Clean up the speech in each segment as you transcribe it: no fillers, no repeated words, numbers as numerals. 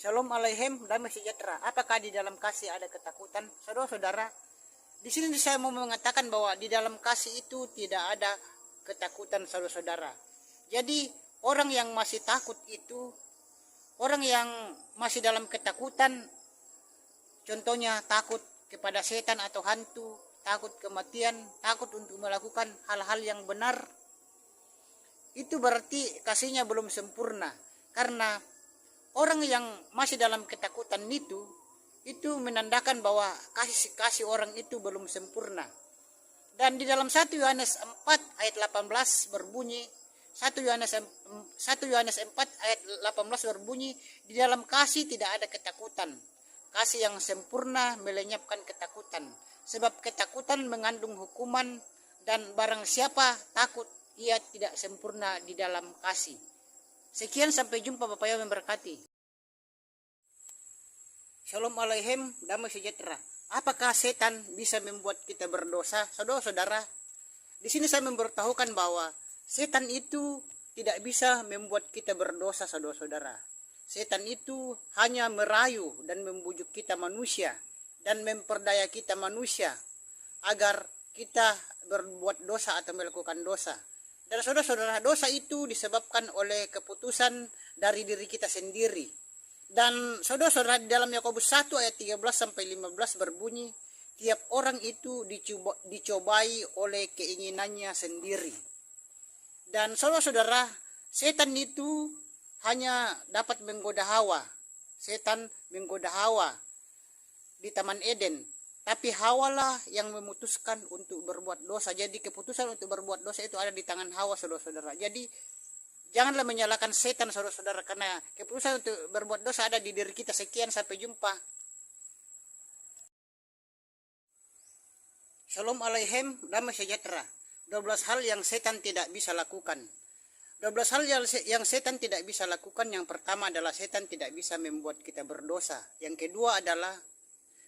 Shalom Aleichem, damai sejahtera. Apakah di dalam kasih ada ketakutan? Saudara-saudara, di sini saya mau mengatakan bahwa di dalam kasih itu tidak ada ketakutan, saudara-saudara. Jadi orang yang masih takut itu, orang yang masih dalam ketakutan, contohnya takut kepada setan atau hantu, takut kematian, takut untuk melakukan hal-hal yang benar, itu berarti kasihnya belum sempurna. Karena orang yang masih dalam ketakutan itu menandakan bahwa kasih orang itu belum sempurna. Dan di dalam 1 Yohanes 4 ayat 18 berbunyi, 1 Yohanes 4 ayat 18 berbunyi, di dalam kasih tidak ada ketakutan. Kasih yang sempurna melenyapkan ketakutan. Sebab ketakutan mengandung hukuman, dan barang siapa takut, ia tidak sempurna di dalam kasih. Sekian, sampai jumpa. Bapak yang memberkati. Shalom Aleichem, damai sejahtera. Apakah setan bisa membuat kita berdosa? Saudara-saudara, di sini saya memberitahukan bahwa setan itu tidak bisa membuat kita berdosa, saudara-saudara. Setan itu hanya merayu dan membujuk kita manusia dan memperdaya kita manusia agar kita berbuat dosa atau melakukan dosa. Dan saudara-saudara, dosa itu disebabkan oleh keputusan dari diri kita sendiri. Dan saudara-saudara, di dalam Yakobus 1 ayat 13-15 berbunyi, tiap orang itu dicobai oleh keinginannya sendiri. Dan saudara-saudara, setan itu hanya dapat menggoda Hawa. Setan menggoda Hawa di Taman Eden. Tapi Hawalah yang memutuskan untuk berbuat dosa. Jadi keputusan untuk berbuat dosa itu ada di tangan Hawa, saudara-saudara. Jadi janganlah menyalahkan setan, saudara-saudara, karena keputusan untuk berbuat dosa ada di diri kita. Sekian, sampai jumpa. Shalom Aleichem, damai sejahtera. 12 hal yang setan tidak bisa lakukan. 12 hal yang setan tidak bisa lakukan. Yang pertama adalah setan tidak bisa membuat kita berdosa. Yang kedua adalah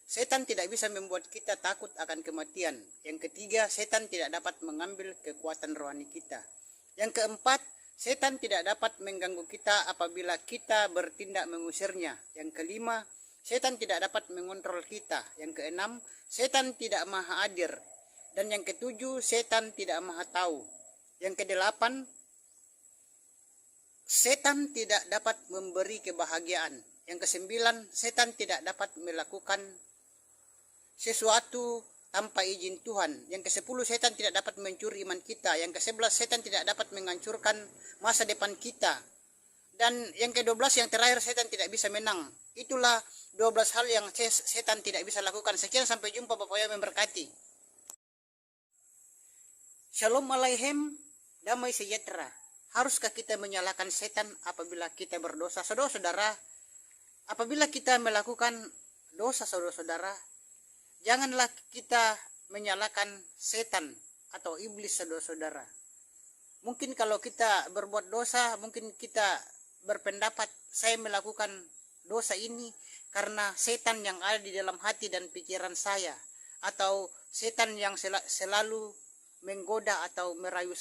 setan tidak bisa membuat kita takut akan kematian. Yang ketiga, setan tidak dapat mengambil kekuatan rohani kita. Yang keempat, setan tidak dapat mengganggu kita apabila kita bertindak mengusirnya. Yang kelima, setan tidak dapat mengontrol kita. Yang keenam, setan tidak maha adil. Dan yang ketujuh, setan tidak maha tahu. Yang kedelapan, setan tidak dapat memberi kebahagiaan. Yang kesembilan, setan tidak dapat melakukan sesuatu tanpa izin Tuhan. Yang ke-10, setan tidak dapat mencuri iman kita. Yang ke-11, setan tidak dapat menghancurkan masa depan kita. Dan yang ke-12, yang terakhir, setan tidak bisa menang. Itulah 12 hal yang setan tidak bisa lakukan. Sekian, sampai jumpa. Bapak yang memberkati. Shalom Aleichem, damai sejahtera. Haruskah kita menyalahkan setan apabila kita berdosa? Saudara-saudara, apabila kita melakukan dosa, saudara-saudara, janganlah kita menyalahkan setan atau iblis, saudara-saudara. Mungkin kalau kita berbuat dosa, mungkin kita berpendapat, saya melakukan dosa ini karena setan yang ada di dalam hati dan pikiran saya, atau setan yang selalu menggoda atau merayu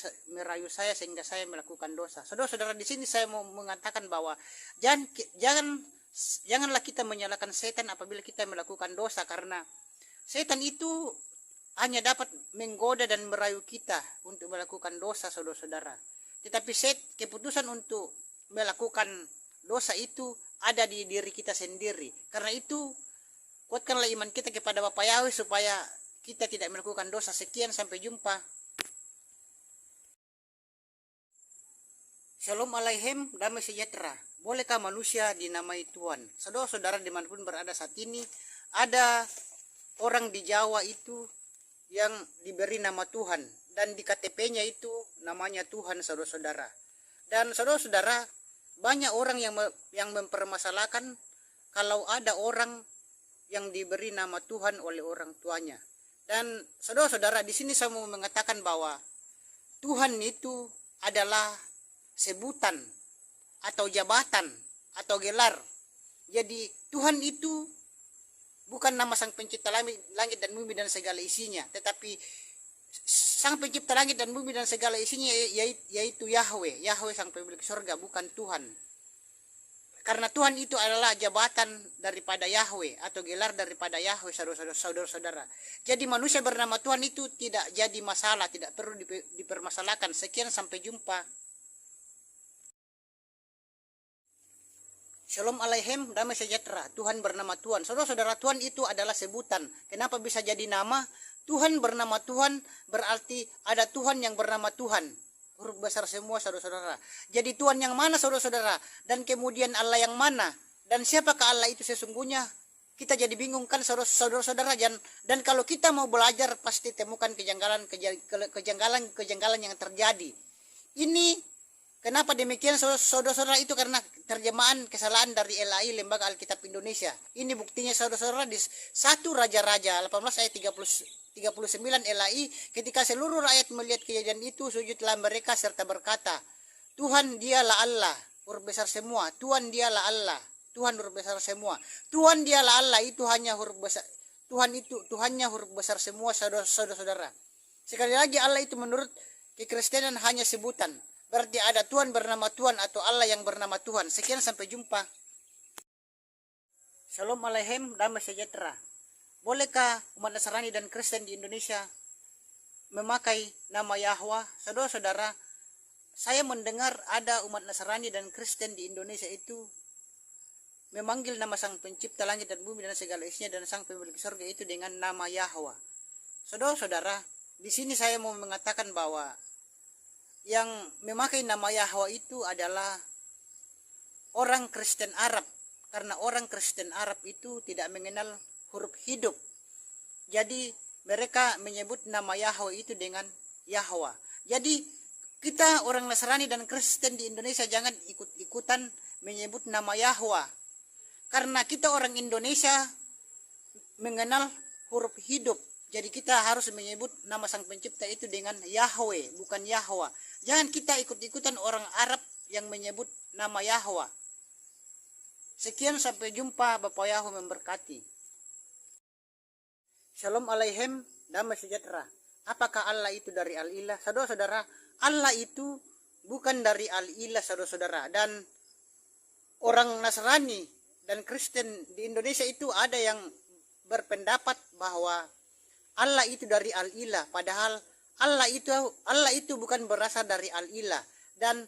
saya sehingga saya melakukan dosa. Saudara-saudara, di sini saya mau mengatakan bahwa janganlah kita menyalahkan setan apabila kita melakukan dosa, karena setan itu hanya dapat menggoda dan merayu kita untuk melakukan dosa, saudara-saudara. Tetapi keputusan untuk melakukan dosa itu ada di diri kita sendiri. Karena itu, kuatkanlah iman kita kepada Bapa Yahweh supaya kita tidak melakukan dosa. Sekian, sampai jumpa. Shalom Aleichem, damai sejahtera. Bolehkah manusia dinamai Tuhan? Saudara-saudara, dimanapun berada saat ini, ada orang di Jawa itu yang diberi nama Tuhan, dan di KTP-nya itu namanya Tuhan, saudara-saudara. Dan saudara-saudara, banyak orang yang mempermasalahkan kalau ada orang yang diberi nama Tuhan oleh orang tuanya. Dan saudara-saudara, di sini saya mau mengatakan bahwa Tuhan itu adalah sebutan atau jabatan atau gelar. Jadi Tuhan itu bukan nama Sang Pencipta langit dan bumi dan segala isinya, tetapi Sang Pencipta langit dan bumi dan segala isinya yaitu Yahweh, Sang pemilik surga, bukan Tuhan. Karena Tuhan itu adalah jabatan daripada Yahweh atau gelar daripada Yahweh, saudara-saudara. Jadi manusia bernama Tuhan itu tidak jadi masalah, tidak perlu dipermasalahkan. Sekian, sampai jumpa. Shalom Aleichem, damai sejahtera. Tuhan bernama Tuhan. Saudara-saudara, Tuhan itu adalah sebutan. Kenapa bisa jadi nama? Tuhan bernama Tuhan berarti ada Tuhan yang bernama Tuhan. Huruf besar semua, saudara-saudara. Jadi Tuhan yang mana, saudara-saudara? Dan kemudian Allah yang mana? Dan siapakah Allah itu sesungguhnya? Kita jadi bingung kan, saudara-saudara. Dan kalau kita mau belajar pasti temukan kejanggalan yang terjadi. Ini kenapa demikian, saudara-saudara? Itu karena terjemahan kesalahan dari LAI, Lembaga Alkitab Indonesia. Ini buktinya, saudara-saudara, di 1 Raja-Raja 18 ayat 39 LAI, ketika seluruh rakyat melihat kejadian itu, sujudlah mereka serta berkata, Tuhan dialah Allah, huruf besar semua. Tuhan dialah Allah, Tuhan huruf besar semua. Tuhan dialah Allah, itu hanya huruf besar. Tuhannya huruf besar semua, saudara-saudara. Sekali lagi, Allah itu menurut kekristenan hanya sebutan. Berarti ada Tuhan bernama Tuhan atau Allah yang bernama Tuhan. Sekian, sampai jumpa. Shalom Aleichem, damai sejahtera. Bolehkah umat Nasrani dan Kristen di Indonesia memakai nama Yahweh? Saudara-saudara, saya mendengar ada umat Nasrani dan Kristen di Indonesia itu memanggil nama Sang Pencipta langit dan bumi dan segala isinya dan Sang Pemilik surga itu dengan nama Yahweh. Saudara-saudara, di sini saya mau mengatakan bahwa yang memakai nama Yahweh itu adalah orang Kristen Arab, karena orang Kristen Arab itu tidak mengenal huruf hidup. Jadi mereka menyebut nama Yahweh itu dengan Yahweh. Jadi kita orang Nasrani dan Kristen di Indonesia jangan ikut-ikutan menyebut nama Yahweh, karena kita orang Indonesia mengenal huruf hidup. Jadi kita harus menyebut nama Sang Pencipta itu dengan Yahweh, bukan Yahweh. Jangan kita ikut-ikutan orang Arab yang menyebut nama Yahweh. Sekian, sampai jumpa. Bapak Yahweh memberkati. Shalom Aleichem, damai sejahtera. Apakah Allah itu dari Al-Ilah? Saudara-saudara, Allah itu bukan dari Al-Ilah, saudara-saudara. Dan orang Nasrani dan Kristen di Indonesia itu ada yang berpendapat bahwa Allah itu dari Al-Ilah, padahal Allah itu bukan berasal dari Al-Ilah. Dan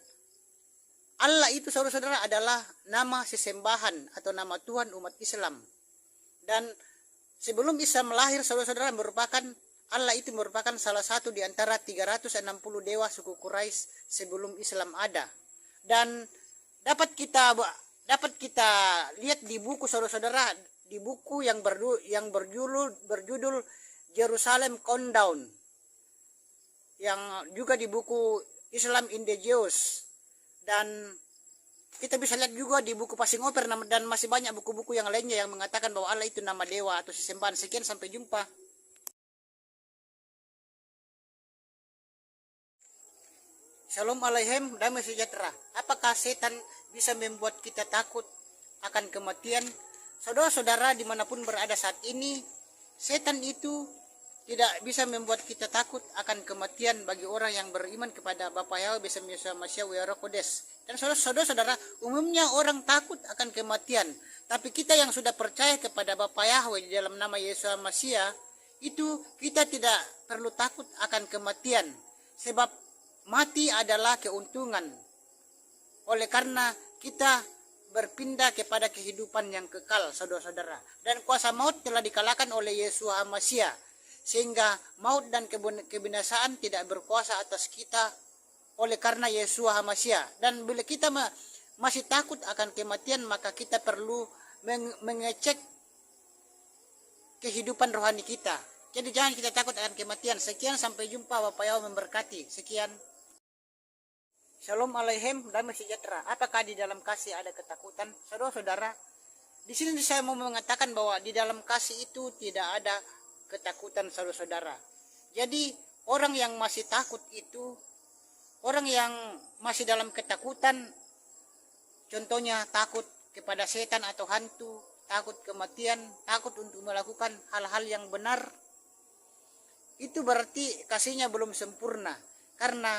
Allah itu, saudara-saudara, adalah nama sesembahan atau nama Tuhan umat Islam. Dan sebelum Islam lahir, saudara-saudara, Allah itu merupakan salah satu di antara 360 dewa suku Quraisy sebelum Islam ada. Dan dapat kita lihat di buku, saudara-saudara, di buku yang berjudul Jerusalem Countdown, yang juga di buku Islam in the Jews. Dan kita bisa lihat juga di buku Passing Over, dan masih banyak buku-buku yang lainnya yang mengatakan bahwa Allah itu nama dewa atau sesembahan. Sekian, sampai jumpa. Shalom Aleichem, damai sejahtera. Apakah setan bisa membuat kita takut akan kematian? Saudara-saudara, dimanapun berada saat ini, setan itu tidak bisa membuat kita takut akan kematian bagi orang yang beriman kepada Bapa Yahweh beserta Yesus Masiah Wira Kodes. Dan saudara-saudara, umumnya orang takut akan kematian. Tapi kita yang sudah percaya kepada Bapa Yahweh di dalam nama Yesus Masiah, itu kita tidak perlu takut akan kematian. Sebab mati adalah keuntungan. Oleh karena kita berpindah kepada kehidupan yang kekal, saudara-saudara. Dan kuasa maut telah dikalahkan oleh Yesus Masiah. Sehingga maut dan kebinasaan tidak berkuasa atas kita oleh karena Yesus Masiah. Dan bila kita masih takut akan kematian, maka kita perlu mengecek kehidupan rohani kita. Jadi jangan kita takut akan kematian. Sekian, sampai jumpa. Bapak Yahweh memberkati. Sekian. Shalom Aleichem, damai sejahtera. Apakah di dalam kasih ada ketakutan? Saudara-saudara, di sini saya mau mengatakan bahwa di dalam kasih itu tidak ada ketakutan, saudara-saudara. Jadi orang yang masih takut itu, orang yang masih dalam ketakutan, contohnya takut kepada setan atau hantu, takut kematian, takut untuk melakukan hal-hal yang benar, itu berarti kasihnya belum sempurna. Karena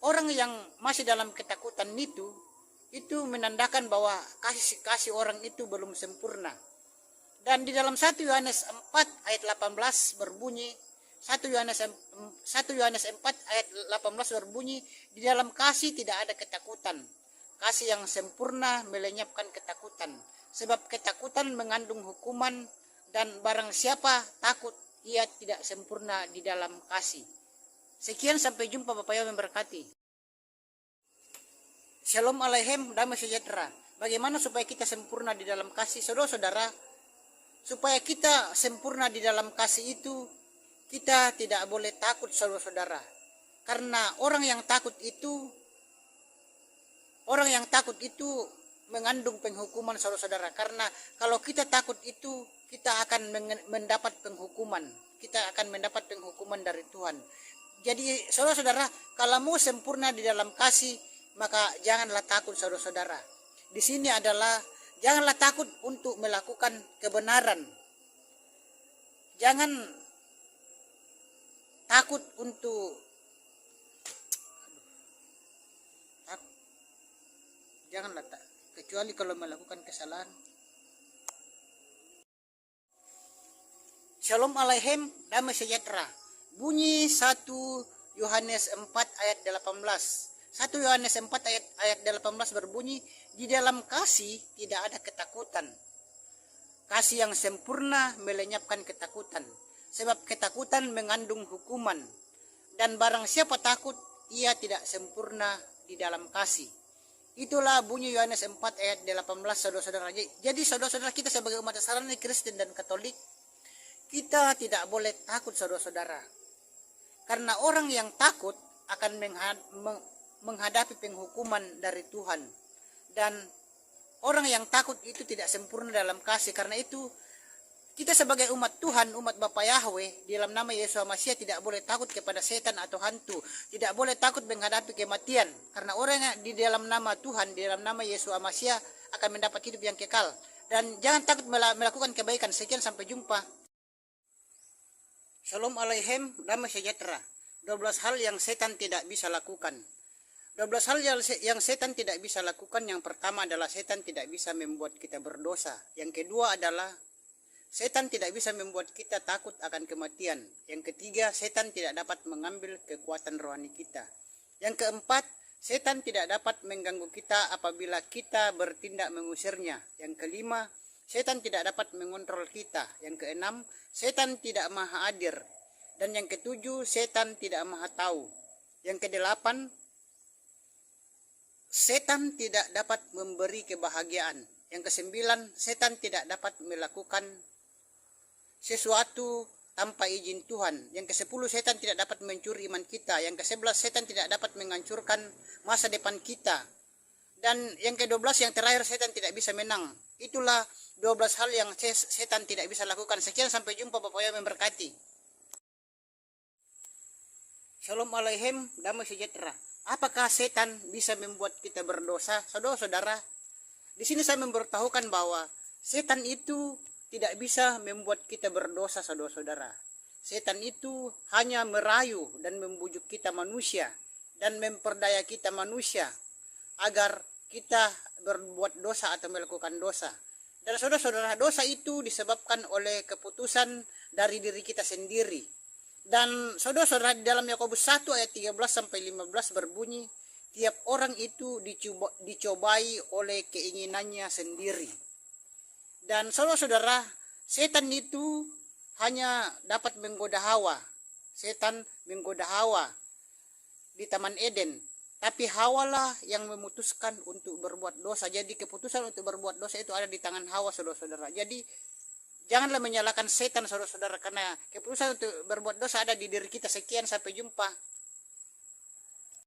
orang yang masih dalam ketakutan itu, itu menandakan bahwa kasih orang itu belum sempurna. Dan di dalam 1 Yohanes 4 ayat 18 berbunyi, 1 Yohanes 4 ayat 18 berbunyi, di dalam kasih tidak ada ketakutan. Kasih yang sempurna melenyapkan ketakutan. Sebab ketakutan mengandung hukuman, dan barang siapa takut, ia tidak sempurna di dalam kasih. Sekian, sampai jumpa. Bapak Yesus memberkati. Shalom Aleichem, damai sejahtera. Bagaimana supaya kita sempurna di dalam kasih? Saudara-saudara, supaya kita sempurna di dalam kasih itu, kita tidak boleh takut, saudara-saudara. Karena orang yang takut itu mengandung penghukuman, saudara-saudara. Karena kalau kita takut itu, kita akan mendapat penghukuman. Kita akan mendapat penghukuman dari Tuhan. Jadi saudara-saudara, kalau mau sempurna di dalam kasih, maka janganlah takut, saudara-saudara. Di sini adalah janganlah takut untuk melakukan kebenaran. Jangan takut untuk janganlah kecuali kalau melakukan kesalahan. Shalom Aleichem, damai sejahtera. Bunyi 1 Yohanes 4 ayat 18. 1 Yohanes 4 ayat 18 berbunyi, di dalam kasih tidak ada ketakutan. Kasih yang sempurna melenyapkan ketakutan. Sebab ketakutan mengandung hukuman. Dan barang siapa takut, ia tidak sempurna di dalam kasih. Itulah bunyi Yohanes 4 ayat 18, saudara-saudara. Jadi saudara-saudara, kita sebagai umat Nasrani, Kristen dan Katolik, kita tidak boleh takut, saudara-saudara. Karena orang yang takut akan menghadapi penghukuman dari Tuhan. Dan orang yang takut itu tidak sempurna dalam kasih. Karena itu kita sebagai umat Tuhan, umat Bapa Yahweh, di dalam nama Yesus Masiah tidak boleh takut kepada setan atau hantu. Tidak boleh takut menghadapi kematian. Karena orang yang di dalam nama Tuhan, di dalam nama Yesus Masiah akan mendapat hidup yang kekal. Dan jangan takut melakukan kebaikan. Sekian, sampai jumpa. Shalom Aleichem, damai sejahtera. 12 hal yang setan tidak bisa lakukan. 12 hal yang setan tidak bisa lakukan. Yang pertama adalah setan tidak bisa membuat kita berdosa. Yang kedua adalah setan tidak bisa membuat kita takut akan kematian. Yang ketiga, setan tidak dapat mengambil kekuatan rohani kita. Yang keempat, setan tidak dapat mengganggu kita apabila kita bertindak mengusirnya. Yang kelima, setan tidak dapat mengontrol kita. Yang keenam, setan tidak maha hadir. Dan yang ketujuh, setan tidak maha tahu. Yang kedelapan, setan tidak dapat memberi kebahagiaan. Yang kesembilan, setan tidak dapat melakukan sesuatu tanpa izin Tuhan. Yang ke-10, setan tidak dapat mencuri iman kita. Yang ke-11, setan tidak dapat menghancurkan masa depan kita. Dan yang ke-12, yang terakhir, setan tidak bisa menang. Itulah 12 hal yang setan tidak bisa lakukan. Sekian, sampai jumpa. Bapak Yesus memberkati. Shalom Aleichem, damai sejahtera. Apakah setan bisa membuat kita berdosa? Saudara-saudara, di sini saya memberitahukan bahwa setan itu tidak bisa membuat kita berdosa, saudara-saudara. Setan itu hanya merayu dan membujuk kita manusia dan memperdaya kita manusia agar kita berbuat dosa atau melakukan dosa. Dan saudara-saudara, dosa itu disebabkan oleh keputusan dari diri kita sendiri. Dan saudara-saudara, di dalam Yakobus 1 ayat 13 sampai 15 berbunyi, tiap orang itu dicobai oleh keinginannya sendiri. Dan saudara-saudara, setan itu hanya dapat menggoda Hawa. Setan menggoda Hawa di Taman Eden. Tapi Hawa lah yang memutuskan untuk berbuat dosa. Jadi keputusan untuk berbuat dosa itu ada di tangan Hawa, saudara-saudara. Jadi janganlah menyalahkan setan, saudara-saudara, karena keputusan untuk berbuat dosa ada di diri kita. Sekian, sampai jumpa.